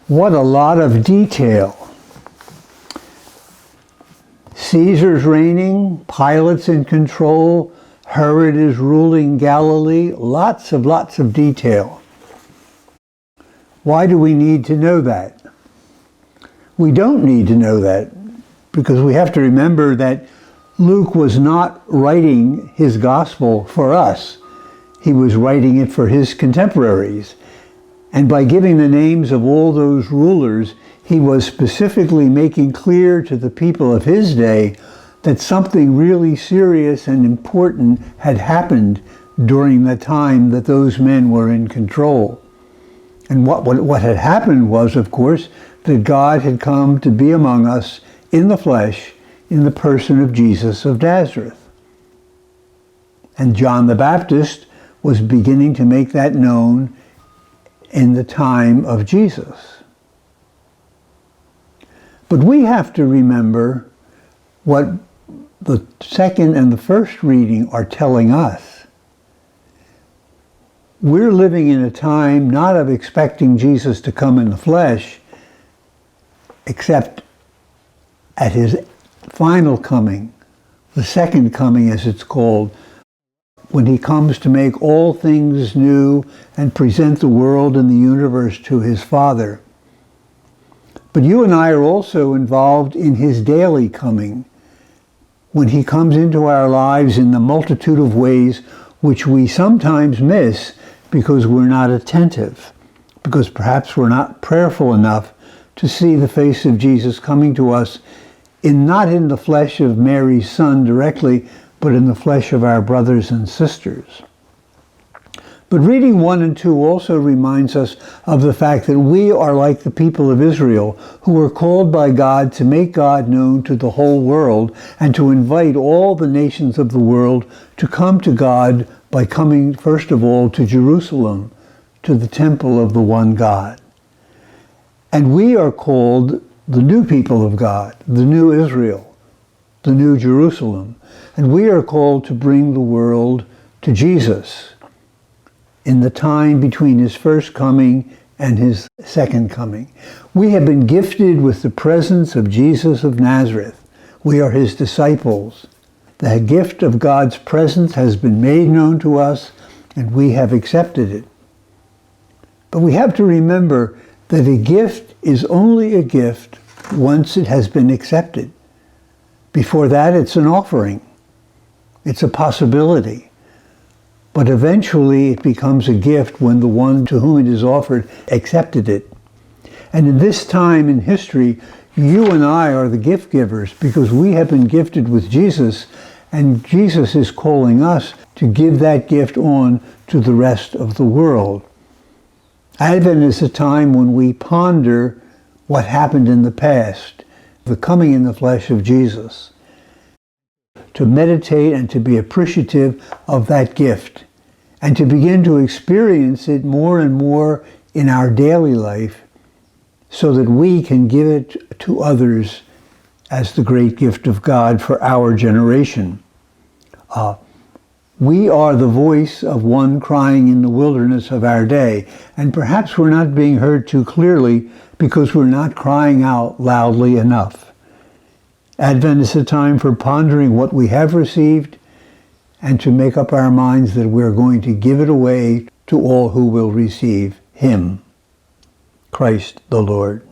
What a lot of detail. Caesar's reigning, Pilate's in control, Herod is ruling Galilee, lots of detail. Why do we need to know that? We don't need to know that because we have to remember that Luke was not writing his gospel for us. He was writing it for his contemporaries. And by giving the names of all those rulers, he was specifically making clear to the people of his day that something really serious and important had happened during the time that those men were in control. And what had happened was, of course, that God had come to be among us in the flesh, in the person of Jesus of Nazareth. And John the Baptist was beginning to make that known in the time of Jesus. But we have to remember what the second and the first reading are telling us. We're living in a time not of expecting Jesus to come in the flesh, except at his final coming, the second coming as it's called, when he comes to make all things new and present the world and the universe to his Father. But you and I are also involved in his daily coming, when he comes into our lives in the multitude of ways which we sometimes miss because we're not attentive, because perhaps we're not prayerful enough to see the face of Jesus coming to us not in the flesh of Mary's son directly, but in the flesh of our brothers and sisters. But reading 1 and 2 also reminds us of the fact that we are like the people of Israel, who were called by God to make God known to the whole world and to invite all the nations of the world to come to God by coming, first of all, to Jerusalem, to the temple of the one God. And we are called the new people of God, the new Israel, the new Jerusalem. And we are called to bring the world to Jesus in the time between his first coming and his second coming. We have been gifted with the presence of Jesus of Nazareth. We are his disciples. The gift of God's presence has been made known to us, and we have accepted it. But we have to remember that a gift is only a gift once it has been accepted. Before that, it's an offering. It's a possibility. But eventually it becomes a gift when the one to whom it is offered accepted it. And in this time in history, you and I are the gift givers because we have been gifted with Jesus, and Jesus is calling us to give that gift on to the rest of the world. Advent is a time when we ponder what happened in the past, the coming in the flesh of Jesus, to meditate and to be appreciative of that gift, and to begin to experience it more and more in our daily life so that we can give it to others as the great gift of God for our generation. We are the voice of one crying in the wilderness of our day, and perhaps we're not being heard too clearly because we're not crying out loudly enough. Advent is a time for pondering what we have received and to make up our minds that we're going to give it away to all who will receive him, Christ the Lord.